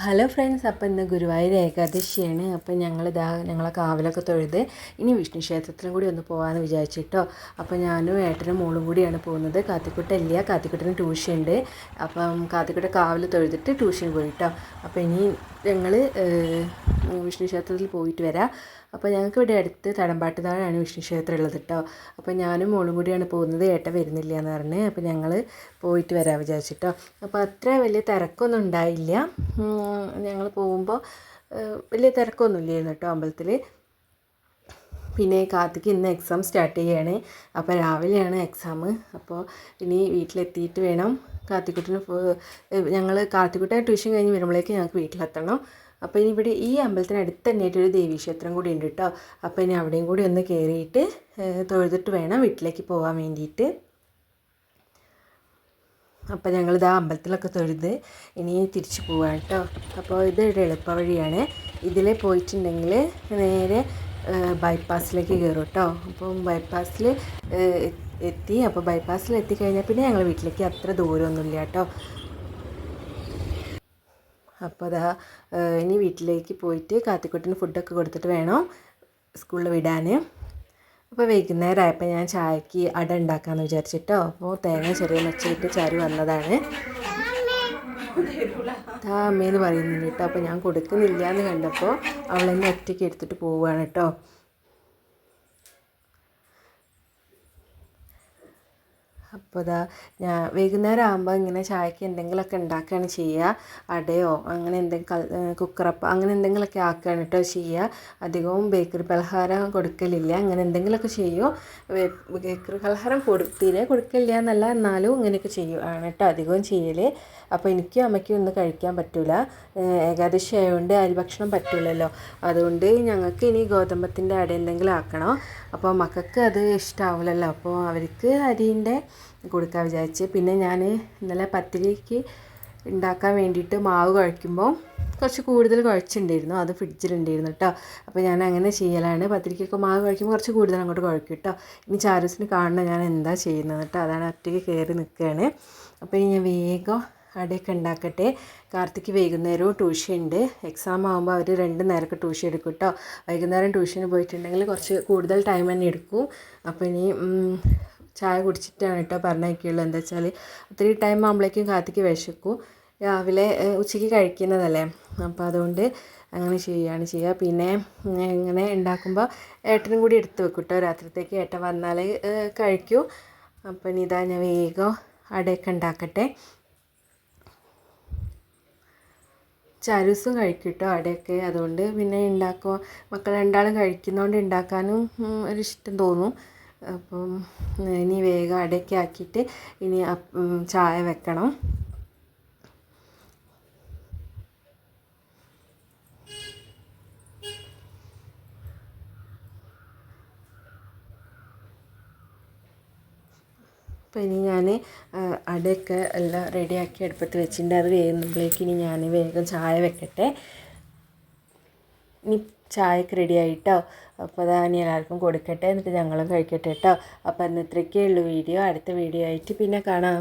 Hello friends, അപ്പോൾ ഇന്ന് ഗുരുവായൂർ ഏകാദശിയാണ്. അപ്പോൾ ഞങ്ങളെ കാവലൊക്കെ തൊഴുത് ഇനി വിഷ്ണു ക്ഷേത്രത്തിലും കൂടി ഒന്ന് പോകാമെന്ന് വിചാരിച്ചിട്ടോ. അപ്പോൾ ഞാനും ഏട്ടനും മോളും കൂടിയാണ് പോകുന്നത്. കാത്തിക്കുട്ടല്ല, കാത്തിക്കുട്ടന് ട്യൂഷൻ ഉണ്ട്. അപ്പം കാത്തിക്കുട്ട കാവൽ തൊഴുതിട്ട് ട്യൂഷൻ പോയിട്ടോ. അപ്പോൾ ഇനി ഞങ്ങൾ വിഷ്ണു ക്ഷേത്രത്തിൽ പോയിട്ട് വരാം. അപ്പോൾ ഞങ്ങൾക്ക് ഇവിടെ അടുത്ത് തടമ്പാട്ടുതാഴാണ് വിഷ്ണു ക്ഷേത്രം ഉള്ളത് കേട്ടോ. അപ്പോൾ ഞാനും മോളും കൂടിയാണ് പോകുന്നത്. ഏട്ടൻ വരുന്നില്ല എന്ന് പറഞ്ഞ്. അപ്പോൾ ഞങ്ങൾ പോയിട്ട് വരാൻ വിചാരിച്ചിട്ടോ. അപ്പോൾ അത്ര വലിയ തിരക്കൊന്നും ഉണ്ടായില്ല. ഞങ്ങൾ പോകുമ്പോൾ വലിയ തിരക്കൊന്നുമില്ലായിരുന്നു കേട്ടോ അമ്പലത്തിൽ. പിന്നെ കാർത്തിക്ക് ഇന്ന് എക്സാം സ്റ്റാർട്ട് ചെയ്യുകയാണ്. അപ്പോൾ രാവിലെയാണ് എക്സാം. അപ്പോൾ ഇനി വീട്ടിലെത്തിയിട്ട് വേണം കാർത്തിക്കുട്ടൻ ട്യൂഷൻ കഴിഞ്ഞ് വരുമ്പോഴേക്ക് ഞങ്ങൾക്ക് വീട്ടിലെത്തണം. അപ്പോൾ ഇനി ഇവിടെ ഈ അമ്പലത്തിനടുത്ത് തന്നെയായിട്ടൊരു ദേവീക്ഷേത്രം കൂടി ഉണ്ട് കേട്ടോ. അപ്പോൾ ഇനി അവിടെയും കൂടി ഒന്ന് കയറിയിട്ട് തൊഴുതിട്ട് വേണം വീട്ടിലേക്ക് പോകാൻ വേണ്ടിയിട്ട്. അപ്പോൾ ഞങ്ങളിതാ അമ്പലത്തിലൊക്കെ തൊഴുത് ഇനി തിരിച്ചു പോവാണ് കേട്ടോ. അപ്പോൾ ഇതൊരു എളുപ്പ വഴിയാണ്. ഇതിൽ പോയിട്ടുണ്ടെങ്കിൽ നേരെ ബൈപ്പാസിലേക്ക് കയറും കേട്ടോ. അപ്പം ബൈപ്പാസിൽ എത്തി. അപ്പോൾ ബൈപ്പാസിൽ എത്തിക്കഴിഞ്ഞാൽ പിന്നെ ഞങ്ങൾ വീട്ടിലേക്ക് അത്ര ദൂരമൊന്നുമില്ല കേട്ടോ. അപ്പോൾ അതാ ഇനി വീട്ടിലേക്ക് പോയിട്ട് കാത്തിക്കുട്ടിന് ഫുഡൊക്കെ കൊടുത്തിട്ട് വേണം സ്കൂളിൽ വിടാൻ. അപ്പോൾ വൈകുന്നേരം ആയപ്പോൾ ഞാൻ ചായക്ക് അട ഉണ്ടാക്കാമെന്ന് വിചാരിച്ചിട്ടോ. അപ്പോൾ തേങ്ങ ചെറിയ മെച്ചയിട്ട് ചാരി വന്നതാണ്. അമ്മയെന്ന് പറയുന്നുണ്ട് കേട്ടോ. അപ്പോൾ ഞാൻ കൊടുക്കുന്നില്ല എന്ന് കണ്ടപ്പോൾ അവളെന്നെ ഒറ്റയ്ക്ക് എടുത്തിട്ട് പോവുകയാണ് കേട്ടോ. അപ്പോൾ ഞാൻ വൈകുന്നേരം ആകുമ്പോൾ ഇങ്ങനെ ചായക്ക് എന്തെങ്കിലുമൊക്കെ ഉണ്ടാക്കുകയാണ് ചെയ്യുക. അടയോ അങ്ങനെ എന്തെങ്കിലും കുക്കറപ്പം അങ്ങനെ എന്തെങ്കിലുമൊക്കെ ആക്കുകയാണ് കേട്ടോ ചെയ്യുക. അധികവും ബേക്കറി പലഹാരം കൊടുക്കലില്ല. അങ്ങനെ എന്തെങ്കിലുമൊക്കെ ചെയ്യും. ബേക്കറി പലഹാരം തീരെ കൊടുക്കില്ല എന്നല്ല, എന്നാലും ഇങ്ങനെയൊക്കെ ചെയ്യുകയാണ് കേട്ടോ അധികവും ചെയ്യൽ. അപ്പോൾ എനിക്കും അമ്മയ്ക്കും ഒന്നും കഴിക്കാൻ പറ്റില്ല. ഏകാദശി ആയതുകൊണ്ട് അരിഭക്ഷണം പറ്റില്ലല്ലോ. അതുകൊണ്ട് ഞങ്ങൾക്ക് ഇനി ഗോതമ്പത്തിൻ്റെ അട എന്തെങ്കിലും ആക്കണം. അപ്പോൾ മക്കൾക്ക് അത് ഇഷ്ടമാവില്ലല്ലോ. അപ്പോൾ അവർക്ക് അരിൻ്റെ കൊടുക്കാൻ വിചാരിച്ച്. പിന്നെ ഞാൻ ഇന്നലെ പത്തിരിക്ക് ഉണ്ടാക്കാൻ വേണ്ടിയിട്ട് മാവ് കുഴയ്ക്കുമ്പോൾ കുറച്ച് കൂടുതൽ കുഴച്ചിട്ടുണ്ടായിരുന്നു. അത് ഫ്രിഡ്ജിലുണ്ടായിരുന്നു കേട്ടോ. അപ്പോൾ ഞാൻ അങ്ങനെ ചെയ്യലാണ്. പത്തിരിക്കൊക്കെ മാവ് കുഴയ്ക്കുമ്പോൾ കുറച്ച് കൂടുതൽ അങ്ങോട്ട് കുഴക്കും കേട്ടോ. ഇനി ചാരൂസിന് കാണണം ഞാൻ എന്താ ചെയ്യുന്നത് കേട്ടോ. അതാണ് ഒറ്റയ്ക്ക് കയറി നിൽക്കുകയാണ്. അപ്പോൾ ഇനി ഞാൻ വേഗം അടയൊക്കെ ഉണ്ടാക്കട്ടെ. കാർത്തിക്ക് വൈകുന്നേരവും ട്യൂഷൻ ഉണ്ട്. എക്സാം ആകുമ്പോൾ അവർ 2 നേരമൊക്കെ ട്യൂഷൻ എടുക്കും കേട്ടോ. വൈകുന്നേരം ട്യൂഷന് പോയിട്ടുണ്ടെങ്കിൽ കുറച്ച് കൂടുതൽ ടൈം തന്നെ എടുക്കും. അപ്പോൾ ഇനി ചായ കുടിച്ചിട്ടാണ് കേട്ടോ പറഞ്ഞേക്കുള്ളൂ. എന്താ വെച്ചാൽ ഒത്തിരി ടൈം ആകുമ്പോഴേക്കും കാർത്തിക്ക് വിശക്കും. രാവിലെ ഉച്ചയ്ക്ക് കഴിക്കുന്നതല്ലേ. അപ്പോൾ അതുകൊണ്ട് അങ്ങനെ ചെയ്യുക. പിന്നെ ഇങ്ങനെ ഉണ്ടാക്കുമ്പോൾ ഏട്ടനും കൂടി എടുത്ത് വെക്കും കേട്ടോ. രാത്രിത്തേക്ക് ഏട്ടൻ വന്നാൽ കഴിക്കും. അപ്പോൾ ഇനി ഇതാ ഞാൻ വേഗം അടയൊക്കെ ഉണ്ടാക്കട്ടെ. ചാരൂസും കഴിക്കും കേട്ടോ അടയൊക്കെ. അതുകൊണ്ട് പിന്നെ ഉണ്ടാക്കുക, മക്കൾ രണ്ടാളും കഴിക്കുന്നതുകൊണ്ട് ഉണ്ടാക്കാനും ഒരിഷ്ടം തോന്നും. അപ്പം ഇനി വേഗം അടയൊക്കെ ആക്കിയിട്ട് ഇനി ചായ വെക്കണം. അപ്പോൾ ഇനി ഞാൻ അടയൊക്കെ എല്ലാം റെഡിയാക്കി അടുപ്പത്ത് വെച്ചിട്ടുണ്ട്. അത് വേകുമ്പോഴേക്കും ഇനി ഞാൻ വേഗം ചായ വെക്കട്ടെ. ഇനി ചായക്ക് റെഡി ആയിട്ടോ. അപ്പോൾ അതാ ഇനി എല്ലാവർക്കും കൊടുക്കട്ടെ, എന്നിട്ട് ഞങ്ങളും കഴിക്കട്ടെ കേട്ടോ. അപ്പോൾ ഇന്ന് ഇത്രയൊക്കെ ഉള്ളൂ വീഡിയോ. അടുത്ത വീഡിയോ ആയിട്ട് പിന്നെ കാണാം.